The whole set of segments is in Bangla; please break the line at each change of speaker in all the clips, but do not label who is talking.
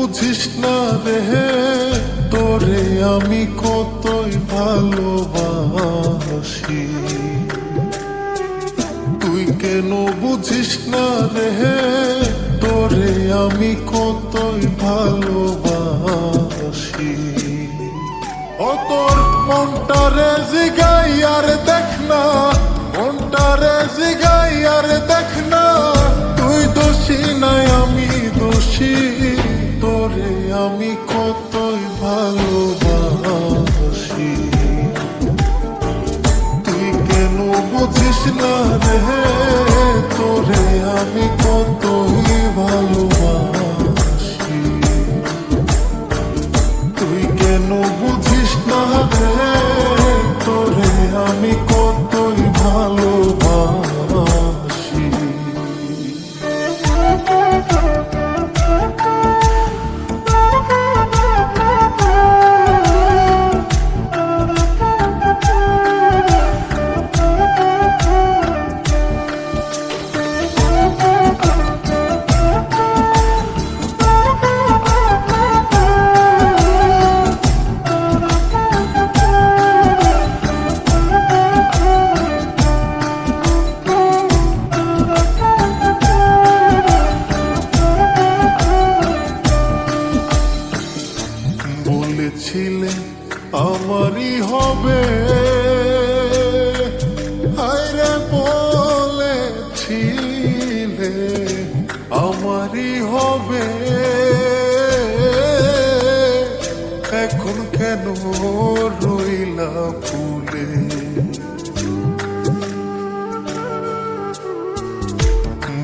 বুঝিস না রে, তোরে আমি কতই ভালোবাসি। তুই কেন বুঝিস না রে, তোরে আমি কতই ভালোবাসি। ও তোর মনটারে জিগাই আর দেখ না, মনটারে জিগাই আর দেখ না, তুই দোষী নাই আমি দোষী। তোরে আমি কতই ভালোবাসি। তুই কেন বুঝিস না রে, তোরে আমি কতই ভালোবাসি। তুই কেন বুঝিস না রে, তোরে আমি কতই ভালোবাসি। বলেছিলে আমারই হবে, আরে বলেছিলে আমারই হবে, এখন কেন রইলা ভুলে।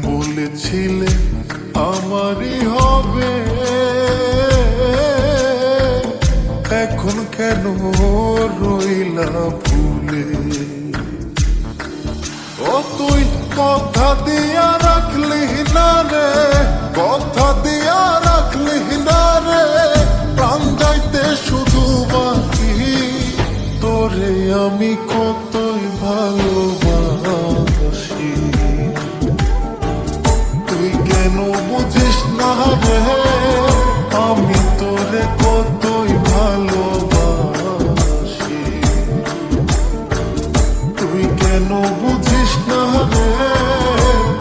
বলেছিলে আমারই হবে, এখন কেন রইলা ভুলে। ও তুই কথা দিয়া রাখলি না রে, কথা দিয়া রাখলি না রে, প্রাণ যাইতে শুধু বাকি। তোরে আমি কতই ভালোবাসি। তুই কেন বুঝিস না রে, আমি তোরে কতই ভালোবাসি। তুই কেন বুঝিস না রে,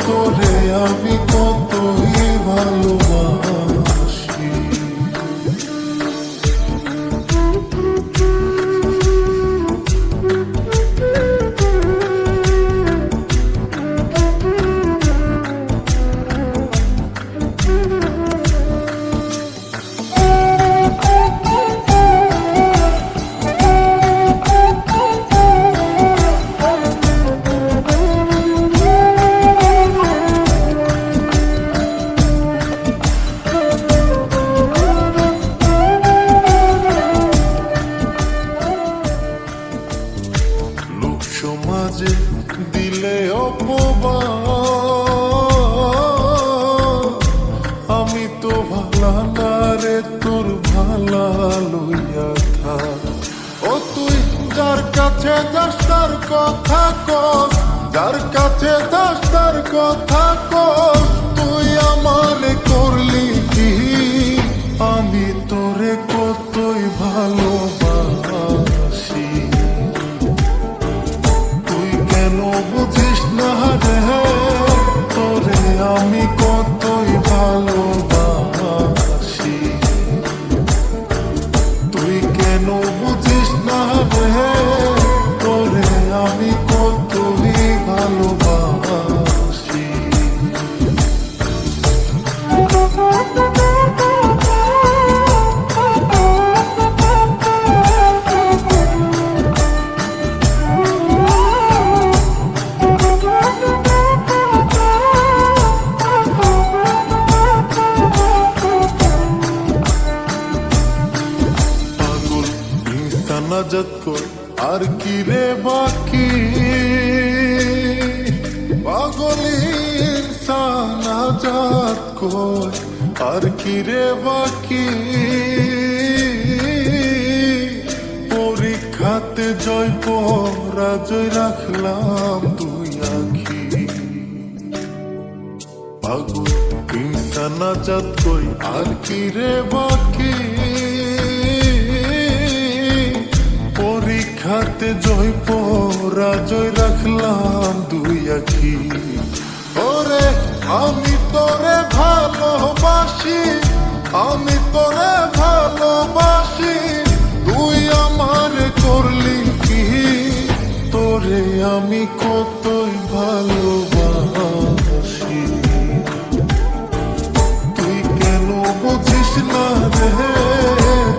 তোরে আমি কতই ভালোবাসি। সমাজে দিলে অপমান, আমি তো ভালা না রে, তোর ভালা লইয়া থাক। ও তুই যার কাছে যাস তার কথা কস, যার কাছে যাস তার কথা কস, তুই আমারে করলি কি। আমি তোরে কতই ভালোবাসি। বুঝিস না রে, তোরে আমি কতই ভালোবাসি। তুই কেন বুঝিস না রে, তোরে আমি কতই ভালোবাসি। নাজাত কর আর কি রে বাকি, পাগল ইনসান নাজাত কর আর কি রে বাকি। পরীক্ষাতে জয় পরাজয় রাখলাম দুই আখি। পাগল ইনসান জানাজাত কই আর কি রে বাকি পরীক্ষাতে জয় পরাজয় রাখলাম দুই আখি ওরে আমি তোরে ভালোবাসি আমি তোরে ভালোবাসি তুই আমার করলি কি তোরে আমি কতই ভালোবাসি তুই কেন বুঝিস না রে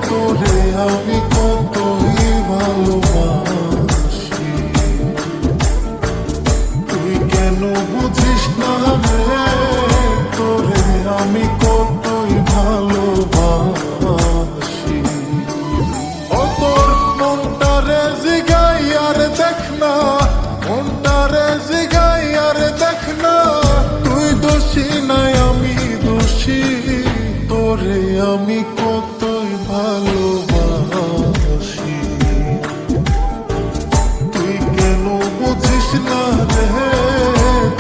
তোরে আমি কতই ভালোবাসি তুই কেন বুঝিস না রে তোরে আমি কতই ভালোবাসি ও তোর মনটারে জিগাই আর দেখ না মনটারে জিগাই আর দেখ না তুই দোষী নাই আমি দোষী তোরে আমি কতই ভালোবাসি তুই কেন বুঝিস না রে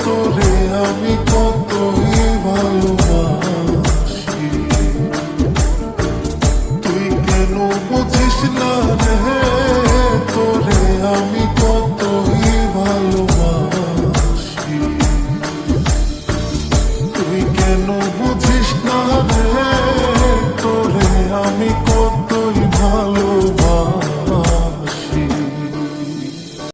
তোরে আমি কতই ভালোবাসি তুই কেন বুঝিস না রে তোরে আমি কতই ভালোবাসি তুই কেন বুঝিস না রে